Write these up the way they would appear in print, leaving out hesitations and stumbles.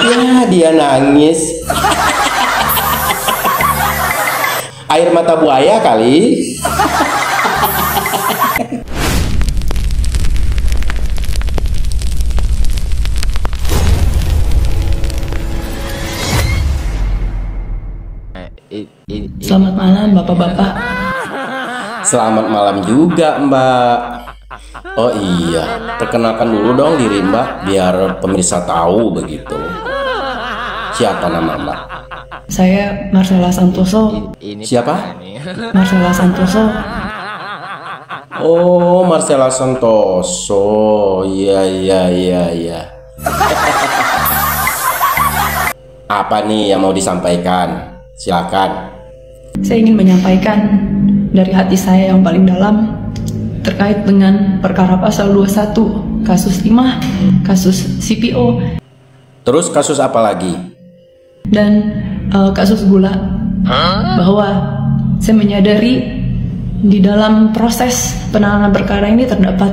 Ya, dia nangis. Air mata buaya kali. Selamat malam bapak-bapak. Selamat malam juga Mbak. Oh iya, perkenalkan dulu dong diri Mbak, biar pemirsa tahu begitu. Siapa nama Mbak? Saya Marcella Santoso. Siapa? Marcella Santoso. Oh, Marcella Santoso. Iya. Apa nih yang mau disampaikan? Silakan. Saya ingin menyampaikan dari hati saya yang paling dalam terkait dengan perkara pasal 21 kasus Imah, kasus CPO, Terus kasus apa lagi? dan kasus gula. Bahwa saya menyadari di dalam proses penanganan perkara ini terdapat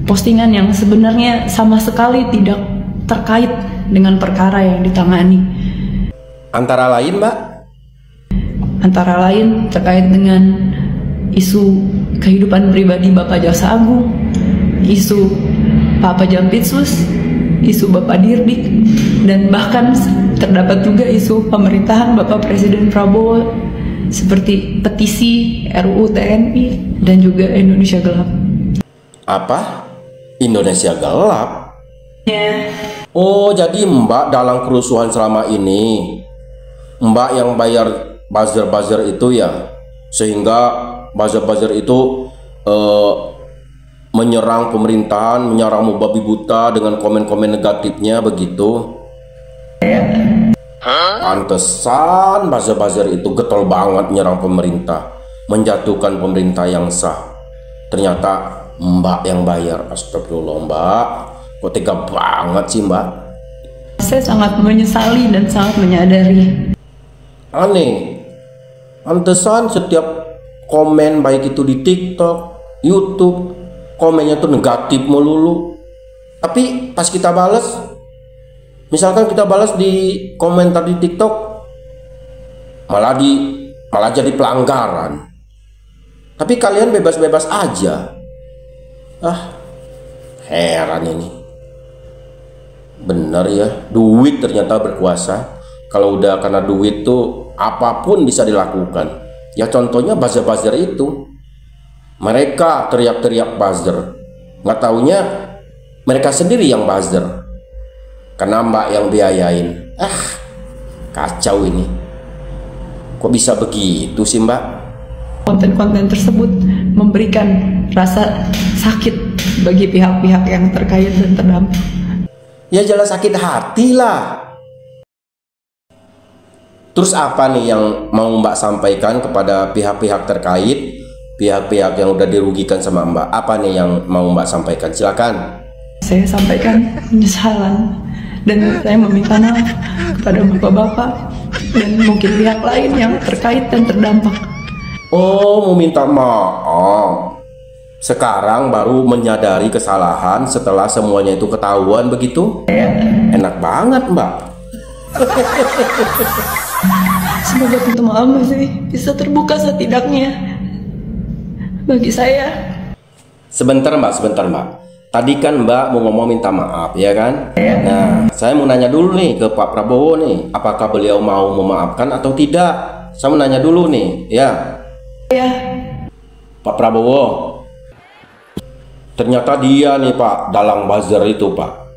postingan yang sebenarnya sama sekali tidak terkait dengan perkara yang ditangani. Antara lain Mbak? Antara lain terkait dengan isu kehidupan pribadi Bapak Jaksa Agung, isu Pak Jampitsus, isu Bapak Dirdik, dan bahkan terdapat juga isu pemerintahan Bapak Presiden Prabowo seperti petisi RUU TNI dan juga Indonesia Gelap. Apa? Indonesia Gelap? Oh, jadi Mbak dalam kerusuhan selama ini Mbak yang bayar buzzer-buzzer itu ya, sehingga buzzer-buzzer itu menyerang pemerintahan, menyerang babi buta dengan komen-komen negatifnya begitu. Pantesan buzzer-buzzer itu getol banget menyerang pemerintah, menjatuhkan pemerintah yang sah. Ternyata Mbak yang bayar. Astagfirullah Mbak, kok tega banget sih Mbak? Saya sangat menyesali dan sangat menyadari. Aneh, pantesan setiap komen baik itu di TikTok, YouTube, komennya tuh negatif melulu. Tapi pas kita balas, misalkan kita balas di komentar di TikTok, malah jadi pelanggaran. Tapi kalian bebas-bebas aja. Heran ini. Bener ya, duit ternyata berkuasa. Kalau udah karena duit tuh apapun bisa dilakukan. Ya contohnya buzzer-buzzer itu. Mereka teriak-teriak buzzer, nggak taunya mereka sendiri yang buzzer. Karena Mbak yang biayain. Kacau ini. Kok bisa begitu sih Mbak? Konten-konten tersebut memberikan rasa sakit bagi pihak-pihak yang terkait dan terdampak. Ya jelas sakit hati lah. Terus apa nih yang mau Mbak sampaikan kepada pihak-pihak terkait, pihak-pihak yang udah dirugikan sama Mbak? Apa nih yang mau Mbak sampaikan? Silakan. Saya sampaikan penyesalan dan saya meminta maaf kepada bapak-bapak dan mungkin pihak lain yang terkait dan terdampak. Oh, mau minta maaf. Sekarang baru menyadari kesalahan setelah semuanya itu ketahuan begitu? Enak banget Mbak. Semoga pintu maaf masih bisa terbuka setidaknya bagi saya. Sebentar Mbak. Tadi kan Mbak mau ngomong minta maaf ya kan? Nah, saya mau nanya dulu nih ke Pak Prabowo nih, apakah beliau mau memaafkan atau tidak? Saya mau nanya dulu nih, ya. Pak Prabowo, ternyata dia nih Pak dalang buzzer itu Pak.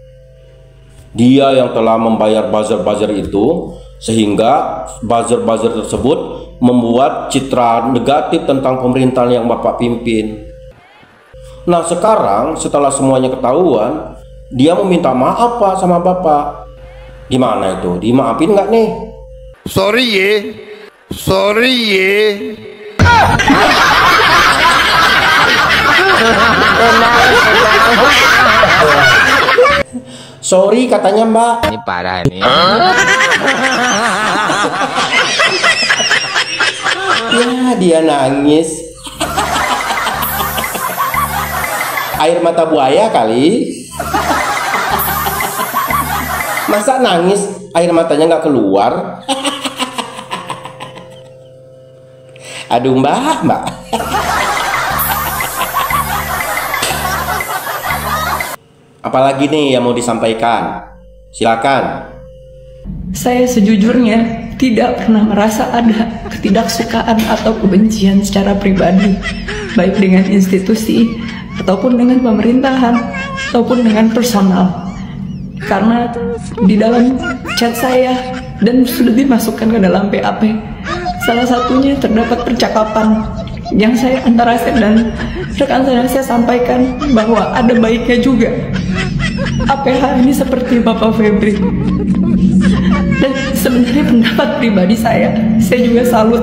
Dia yang telah membayar buzzer-buzzer itu, sehingga buzzer-buzzer tersebut membuat citra negatif tentang pemerintahan yang Bapak pimpin. Nah sekarang setelah semuanya ketahuan, dia meminta maaf Pak sama Bapak. Gimana itu? Dimaafin nggak nih? Sorry ye. Sorry katanya Mbak. Ini parah nih. Ya, dia nangis. Air mata buaya kali. Masa nangis air matanya nggak keluar? Aduh mbak. Apalagi nih yang mau disampaikan? Silakan. Saya sejujurnya tidak pernah merasa ada ketidaksukaan atau kebencian secara pribadi, baik dengan institusi, ataupun dengan pemerintahan, ataupun dengan personal. Karena di dalam chat saya dan sudah dimasukkan ke dalam BAP, salah satunya terdapat percakapan yang saya antara saya dan rekan saya sampaikan bahwa ada baiknya juga APH ini seperti Bapak Febri. Dan sebenarnya pendapat pribadi saya juga salut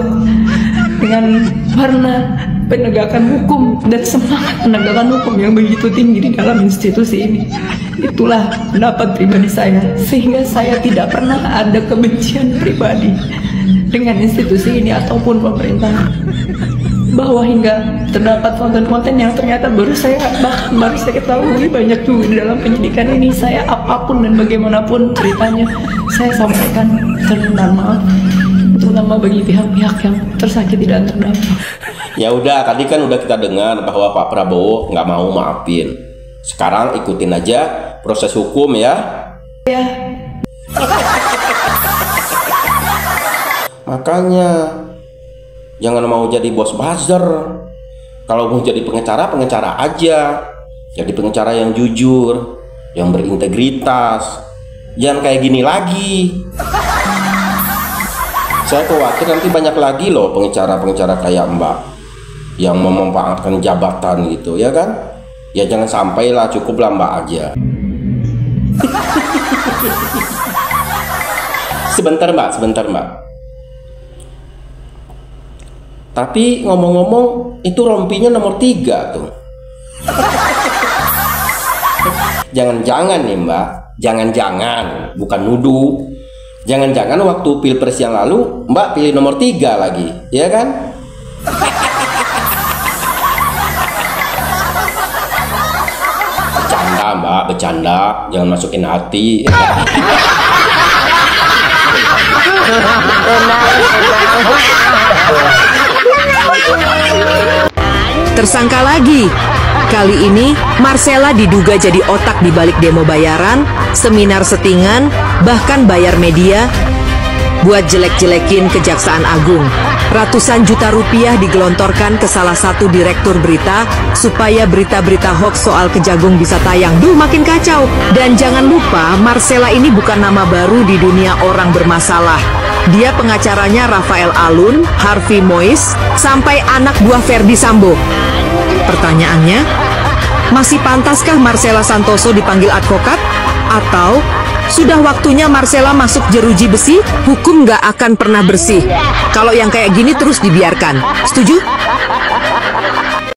dengan warna penegakan hukum dan semangat penegakan hukum yang begitu tinggi di dalam institusi ini. Itulah pendapat pribadi saya, sehingga saya tidak pernah ada kebencian pribadi dengan institusi ini ataupun pemerintah. Bahwa hingga terdapat konten-konten yang ternyata baru saya ketahui banyak juga di dalam penyidikan ini. Saya apapun dan bagaimanapun ceritanya saya sampaikan permintaan maaf, terutama bagi pihak-pihak yang tersakiti dan terdampak. Ya udah, tadi kan udah kita dengar bahwa Pak Prabowo nggak mau maafin. Sekarang ikutin aja proses hukum ya. Ya. Makanya jangan mau jadi bos buzzer. Kalau mau jadi pengacara, pengacara aja. Jadi pengacara yang jujur, yang berintegritas. Jangan kayak gini lagi. Saya khawatir nanti banyak lagi loh pengacara-pengacara kayak Mbak yang memanfaatkan jabatan gitu, ya kan? Ya jangan sampai lah, cukuplah Mbak aja. Sebentar Mbak. Tapi ngomong-ngomong, itu rompinya nomor 3 tuh. Jangan-jangan nih Mbak, jangan-jangan, bukan nuduh. Jangan-jangan waktu pilpres yang lalu Mbak pilih nomor 3 lagi, ya kan? Bercanda Mbak, bercanda, jangan masukin hati. Tersangka lagi. Kali ini Marcella diduga jadi otak di balik demo bayaran, seminar settingan, bahkan bayar media buat jelek-jelekin Kejaksaan Agung. Ratusan juta rupiah digelontorkan ke salah satu direktur berita supaya berita-berita hoax soal Kejagung bisa tayang. Duh, makin kacau. Dan jangan lupa, Marcella ini bukan nama baru di dunia orang bermasalah. Dia pengacaranya Rafael Alun, Harvey Mois, sampai anak buah Verdi Sambo. Pertanyaannya, masih pantaskah Marcella Santoso dipanggil advokat? Atau sudah waktunya Marcella masuk jeruji besi? Hukum gak akan pernah bersih kalau yang kayak gini terus dibiarkan. Setuju?